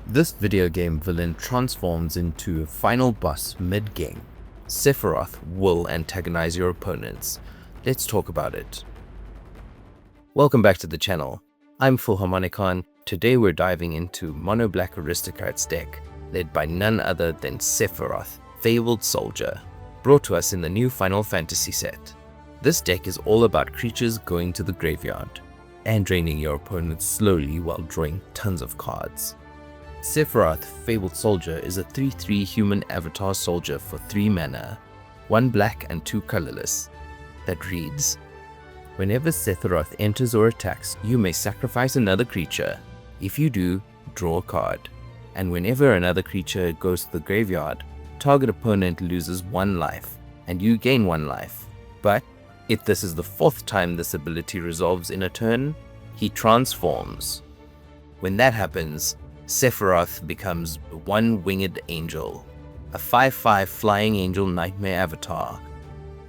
This video game villain transforms into a final boss mid-game. Sephiroth will antagonize your opponents. Let's talk about it. Welcome back to the channel. I'm Philharmonicon. Today we're diving into Mono Black Aristocrats deck, led by none other than Sephiroth, Fabled SOLDIER, brought to us in the new Final Fantasy set. This deck is all about creatures going to the graveyard and draining your opponents slowly while drawing tons of cards. Sephiroth, Fabled SOLDIER is a 3/3 human avatar soldier for 3 mana, 1 black and 2 colorless, that reads, whenever Sephiroth enters or attacks, you may sacrifice another creature. If you do, draw a card. And whenever another creature goes to the graveyard, target opponent loses 1 life, and you gain 1 life. But if this is the 4th time this ability resolves in a turn, he transforms. When that happens, Sephiroth becomes a 1-winged angel, a 5/5 flying angel nightmare avatar.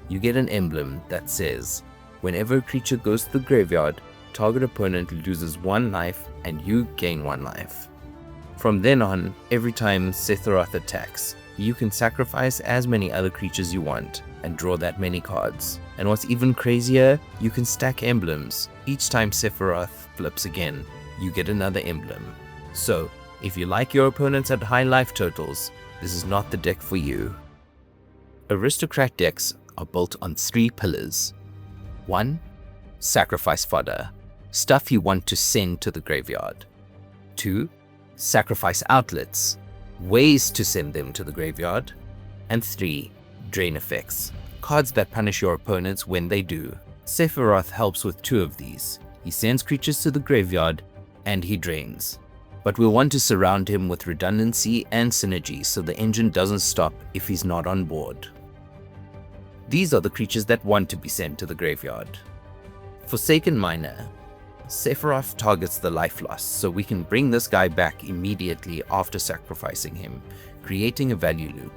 You get an emblem that says, whenever a creature goes to the graveyard, target opponent loses 1 life and you gain 1 life. From then on, every time Sephiroth attacks, you can sacrifice as many other creatures you want and draw that many cards. And what's even crazier, you can stack emblems. Each time Sephiroth flips again, you get another emblem. So, if you like your opponents at high life totals, this is not the deck for you. Aristocrat decks are built on 3 pillars. 1. Sacrifice fodder, stuff you want to send to the graveyard. 2. Sacrifice outlets, ways to send them to the graveyard. And 3. Drain effects, cards that punish your opponents when they do. Sephiroth helps with 2 of these. He sends creatures to the graveyard and he drains. But we'll want to surround him with redundancy and synergy so the engine doesn't stop if he's not on board. These are the creatures that want to be sent to the graveyard. Forsaken Miner. Sephiroth targets the life loss, so we can bring this guy back immediately after sacrificing him, creating a value loop.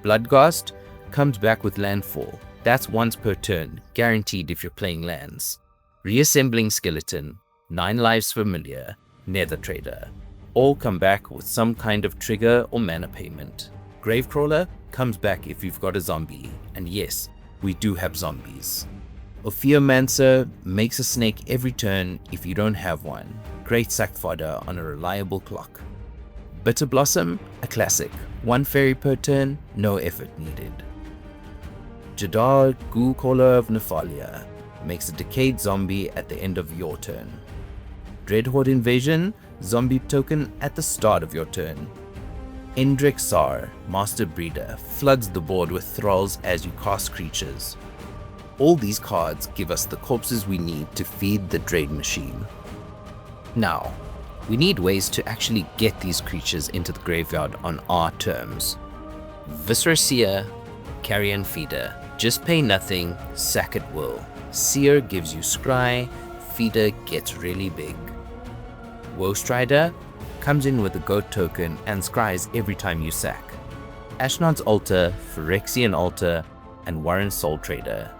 Bloodghast comes back with landfall. That's once per turn, guaranteed if you're playing lands. Reassembling Skeleton, 9 lives familiar, Nether Trader. All come back with some kind of trigger or mana payment. Gravecrawler comes back if you've got a zombie, and yes, we do have zombies. Ophiomancer makes a snake every turn if you don't have one. Great sack fodder on a reliable clock. Bitter Blossom, a classic. 1 fairy per turn, no effort needed. Jadar, Ghoul Caller of Nephalia, makes a decayed zombie at the end of your turn. Dreadhorde Invasion, zombie token at the start of your turn. Endrek Sar, Master Breeder, floods the board with thralls as you cast creatures. All these cards give us the corpses we need to feed the drain machine. Now, we need ways to actually get these creatures into the graveyard on our terms. Viscera Seer, Carrion Feeder, just pay nothing, sack at will. Seer gives you scry, Feeder gets really big. Woestrider comes in with a goat token and scries every time you sack. Ashnod's Altar, Phyrexian Altar, and Warren's Soul Trader.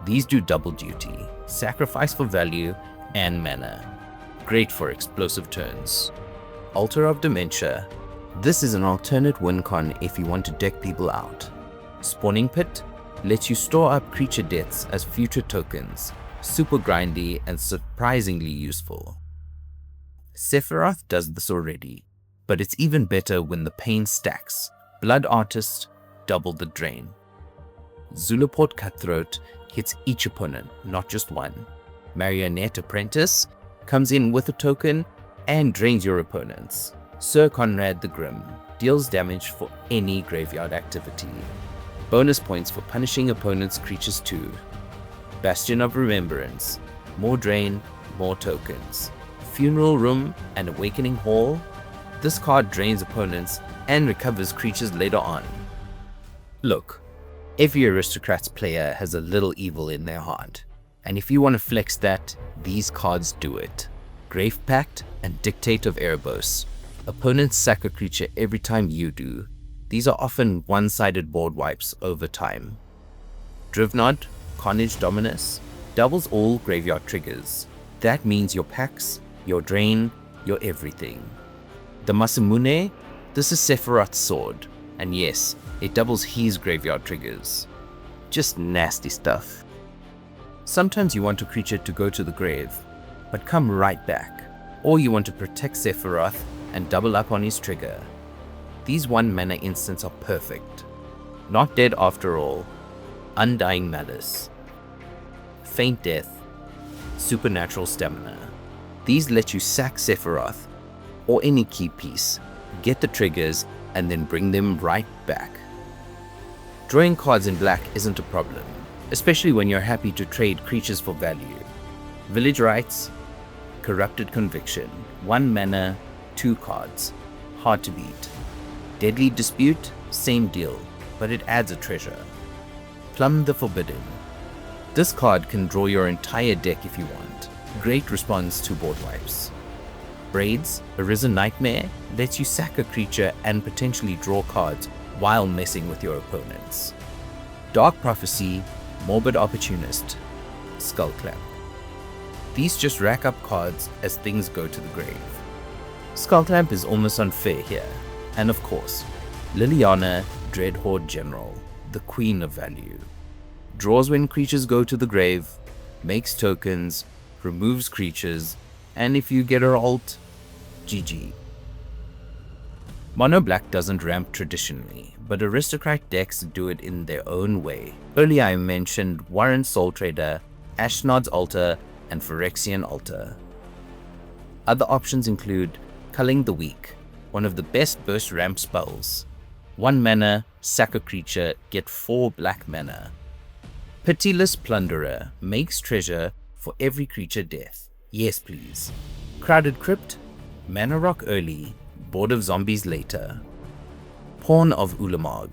These do double duty, sacrifice for value and mana. Great for explosive turns. Altar of Dementia. This is an alternate win con if you want to deck people out. Spawning Pit lets you store up creature deaths as future tokens. Super grindy and surprisingly useful. Sephiroth does this already, but it's even better when the pain stacks. Blood Artist, double the drain. Zulaport Cutthroat hits each opponent, not just one. Marionette Apprentice comes in with a token and drains your opponents. Sir Conrad the Grim deals damage for any graveyard activity. Bonus points for punishing opponents' creatures too. Bastion of Remembrance, more drain, more tokens. Funeral Room and Awakening Hall. This card drains opponents and recovers creatures later on. Look, every Aristocrats player has a little evil in their heart, and if you want to flex that, these cards do it. Grave Pact and Dictate of Erebos. Opponents sack a creature every time you do. These are often one-sided board wipes over time. Drivnod, Carnage Dominus, doubles all graveyard triggers. That means your packs, your drain, your everything. The Masamune, this is Sephiroth's sword, and yes, it doubles his graveyard triggers. Just nasty stuff. Sometimes you want a creature to go to the grave, but come right back, or you want to protect Sephiroth and double up on his trigger. These 1 mana instants are perfect. Not dead after all. Undying Malice. Faint Death. Supernatural Stamina. These let you sack Sephiroth or any key piece, get the triggers, and then bring them right back. Drawing cards in black isn't a problem, especially when you're happy to trade creatures for value. Village Rites, Corrupted Conviction, 1 mana, 2 cards, hard to beat. Deadly Dispute, same deal, but it adds a treasure. Plumb the Forbidden. This card can draw your entire deck if you want. Great response to board wipes. Braids, Arisen Nightmare, lets you sack a creature and potentially draw cards while messing with your opponents. Dark Prophecy, Morbid Opportunist, Skullclamp. These just rack up cards as things go to the grave. Skullclamp is almost unfair here, and of course, Liliana, Dreadhorde General, the queen of value. Draws when creatures go to the grave, makes tokens, removes creatures, and if you get her ult, GG. Mono Black doesn't ramp traditionally, but Aristocrat decks do it in their own way. Earlier I mentioned Warren Soul Trader, Ashnod's Altar, and Phyrexian Altar. Other options include Culling the Weak, one of the best burst ramp spells. 1 mana, sack a creature, get 4 black mana. Pitiless Plunderer, makes treasure for every creature death. Yes please. Crowded Crypt, mana rock early, board of zombies later. Pawn of Ulamog,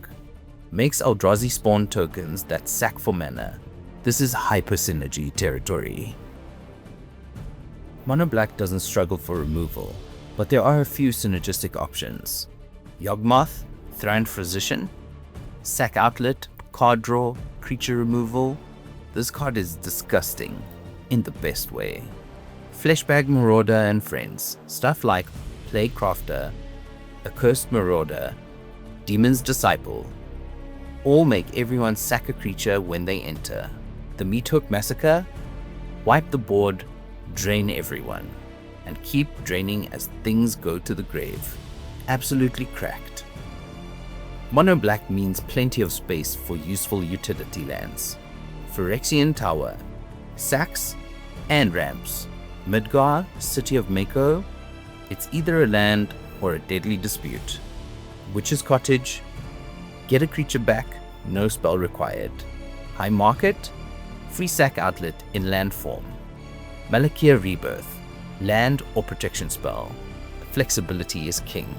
makes Eldrazi spawn tokens that sack for mana. This is hyper synergy territory. Mono Black doesn't struggle for removal, but there are a few synergistic options. Yawgmoth, Thraned Physician, Sac Outlet, card draw, creature removal. This card is disgusting, in the best way. Fleshbag Marauder and friends, stuff like Plague Crafter, Accursed Marauder, Demon's Disciple, all make everyone sack a creature when they enter. The Meat Hook Massacre, wipe the board, drain everyone, and keep draining as things go to the grave. Absolutely cracked. Mono Black means plenty of space for useful utility lands. Phyrexian Tower, sacks and ramps. Midgar, City of Mako, it's either a land or a deadly dispute. Witch's Cottage, get a creature back, no spell required. High Market, free sack outlet in land form. Malakia Rebirth, land or protection spell. Flexibility is king.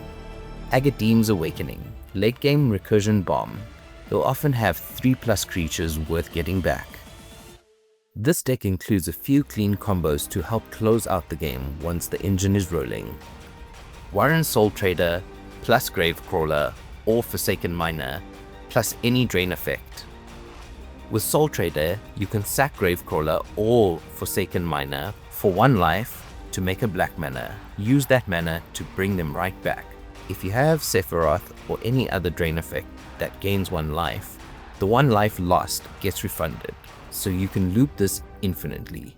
Agadeem's Awakening, late game recursion bomb. You'll often have 3+ creatures worth getting back. This deck includes a few clean combos to help close out the game once the engine is rolling. Warren Soul Trader plus Gravecrawler or Forsaken Miner plus any drain effect. With Soul Trader, you can sack Gravecrawler or Forsaken Miner for 1 life to make a black mana. Use that mana to bring them right back. If you have Sephiroth or any other drain effect that gains 1 life, the 1 life lost gets refunded, so you can loop this infinitely.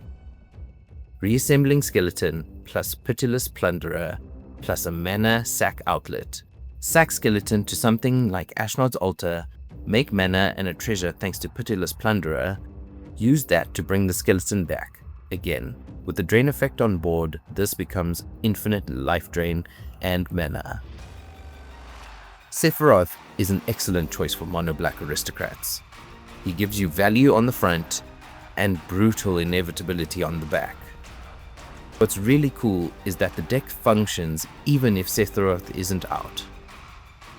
Reassembling Skeleton plus Pitiless Plunderer plus a mana sack outlet. Sack Skeleton to something like Ashnod's Altar, make mana and a treasure thanks to Pitiless Plunderer. Use that to bring the skeleton back. Again, with the drain effect on board, this becomes infinite life drain and mana. Sephiroth is an excellent choice for Mono Black Aristocrats. He gives you value on the front and brutal inevitability on the back. What's really cool is that the deck functions even if Sephiroth isn't out,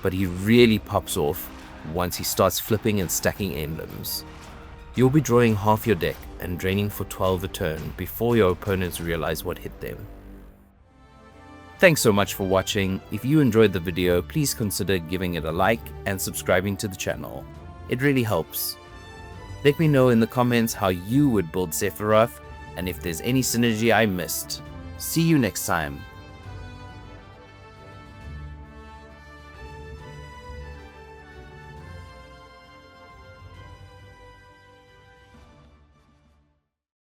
but he really pops off once he starts flipping and stacking emblems. You'll be drawing half your deck and draining for 12 a turn before your opponents realize what hit them. Thanks so much for watching. If you enjoyed the video, please consider giving it a like and subscribing to the channel. It really helps. Let me know in the comments how you would build Sephiroth and if there's any synergy I missed. See you next time.